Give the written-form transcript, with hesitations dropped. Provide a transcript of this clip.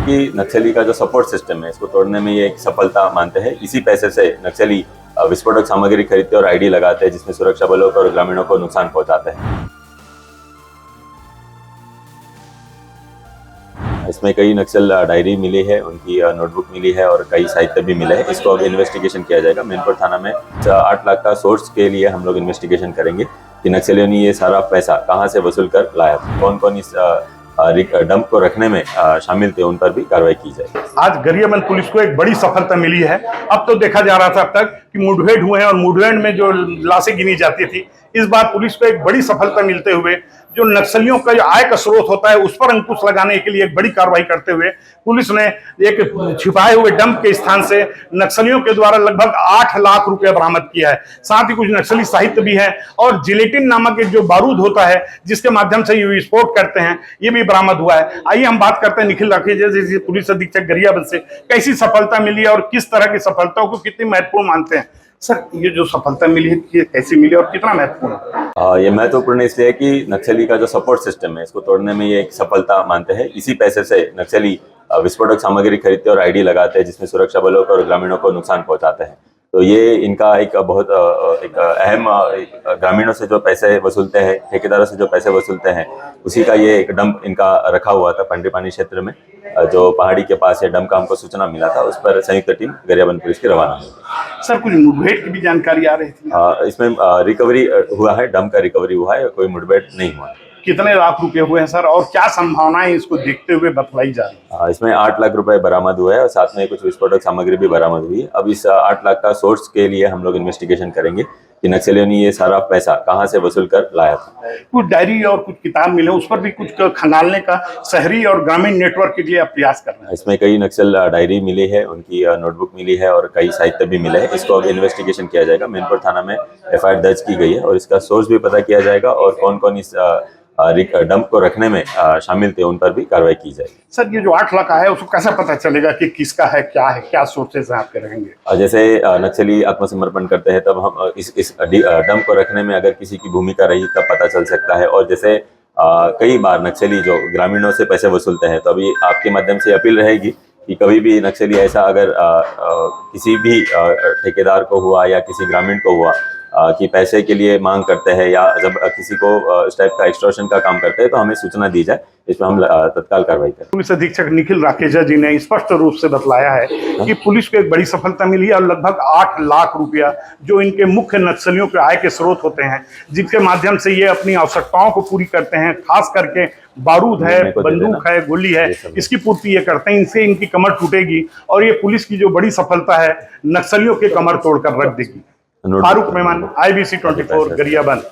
कि नक्सली का जो सपोर्ट सिस्टम है इसको तोड़ने में ये एक सफलता मानते हैं। इसी पैसे से नक्सली विस्फोटक सामग्री खरीदते और आईडी लगाते हैं, जिसमें सुरक्षा बलों को और ग्रामीणों को नुकसान पहुंचाते हैं। इसमें कई नक्सल डायरी मिली है, उनकी नोटबुक मिली है और कई साहित्य भी मिले हैं। इसको अब इन्वेस्टिगेशन किया जाएगा। मैनपुर थाना में 8 लाख का सोर्स के लिए हम लोग इन्वेस्टिगेशन करेंगे कि नक्सलियों ने ये सारा पैसा कहाँ से वसूल कर लाया था, कौन कौन इस डंप को रखने में शामिल थे, उन पर भी कार्रवाई की जाए। आज गरियाबंद पुलिस को एक बड़ी सफलता मिली है। अब तो देखा जा रहा था अब तक कि मुठभेड़ हुए हैं और मुठभेड़ में जो लाशें गिनी जाती थी, इस बार पुलिस को एक बड़ी सफलता मिलते हुए जो नक्सलियों का जो आय का स्रोत होता है उस पर अंकुश लगाने के लिए एक बड़ी कार्रवाई करते हुए पुलिस ने एक छिपाए हुए डंप के स्थान से नक्सलियों के द्वारा लगभग 8 लाख रुपया बरामद किया है। साथ ही कुछ नक्सली साहित्य भी है और जिलेटिन नामक एक जो बारूद होता है जिसके माध्यम से ये विस्फोट करते हैं, ये भी बरामद हुआ है। आइए हम बात करते हैं निखिल राकेश जी, पुलिस अधीक्षक गरियाबंद से, कैसी सफलता मिली है और किस तरह की सफलताओं को कितनी महत्वपूर्ण मानते हैं। सर, ये जो सफलता मिली है ये कैसी मिली और कितना महत्वपूर्ण है? ये महत्वपूर्ण इसलिए है कि नक्सली का जो सपोर्ट सिस्टम है इसको तोड़ने में ये एक सफलता मानते हैं। इसी पैसे से नक्सली विस्फोटक सामग्री खरीदते और आईडी लगाते हैं, जिसमें सुरक्षा बलों को और ग्रामीणों को नुकसान पहुंचाते हैं। तो ये इनका एक बहुत एक अहम ग्रामीणों से जो पैसे वसूलते हैं, ठेकेदारों से जो पैसे वसूलते हैं, उसी का ये एक डंप इनका रखा हुआ था पंडीपानी क्षेत्र में। जो पहाड़ी के पास ये डंप का हमको सूचना मिला था, उस पर संयुक्त टीम गरियाबंद पुलिस की रवाना हुई। सर, कुछ मुठभेड़ की भी जानकारी आ रही थी? इसमें रिकवरी हुआ है, डंप का रिकवरी हुआ है, कोई मुठभेड़ नहीं हुआ है। कितने लाख रुपए हुए हैं सर और क्या संभावनाएं इसको देखते हुए बतलाई जा रही है? इसमें 8 लाख रुपए बरामद हुए हैं और साथ में कुछ विस्फोटक सामग्री भी बरामद हुई है। अब इस 8 लाख का सोर्स के लिए हम लोग इन्वेस्टिगेशन करेंगे कि नक्सलियों ने ये सारा पैसा कहाँ से वसूल कर लाया था। कुछ डायरी और कुछ किताब मिले, उस पर भी कुछ खंगालने का शहरी और ग्रामीण नेटवर्क के लिए प्रयास कर रहे हैं। इसमें कई नक्सल डायरी मिली है, उनकी नोटबुक मिली है और कई साहित्य भी मिले हैं। इसको अब इन्वेस्टिगेशन किया जाएगा। मैनपुर थाना में FIR दर्ज की गई है और इसका सोर्स भी पता किया जाएगा और कौन कौन इस डंप को रखने में शामिल थे, उन पर भी कार्रवाई की जाएगी। सर, ये जो 8 लाख है उसको कैसे पता चलेगा कि किसका है, क्या सोर्सेज आपके रहेंगे? जैसे नक्सली आत्मसमर्पण करते हैं तब हम इस डंप को रखने में अगर किसी की भूमिका रही तब पता चल सकता है। और जैसे कई बार नक्सली जो ग्रामीणों से पैसे वसूलते हैं, तो अभी आपके माध्यम से अपील रहेगी कि कभी भी नक्सली ऐसा अगर किसी भी ठेकेदार को हुआ या किसी ग्रामीण को हुआ कि पैसे के लिए मांग करते हैं या जब किसी को इस टाइप का एक्सटॉर्शन का काम करते हैं, तो हमें सूचना दी जाए, इस पर हम तत्काल कार्रवाई करें। पुलिस अधीक्षक निखिल राकेश जी ने स्पष्ट रूप से बतलाया है कि पुलिस को एक बड़ी सफलता मिली है और लगभग 8 लाख रुपया जो इनके मुख्य नक्सलियों के आय के स्रोत होते हैं, जिसके माध्यम से ये अपनी आवश्यकताओं को पूरी करते हैं, खास करके बारूद है, बंदूक है, गोली है, इसकी पूर्ति ये करते हैं। इनसे इनकी कमर टूटेगी और ये पुलिस की जो बड़ी सफलता है नक्सलियों के कमर तोड़कर रख देगी। फारूक मेहमान, IBC 24 गरियाबंद।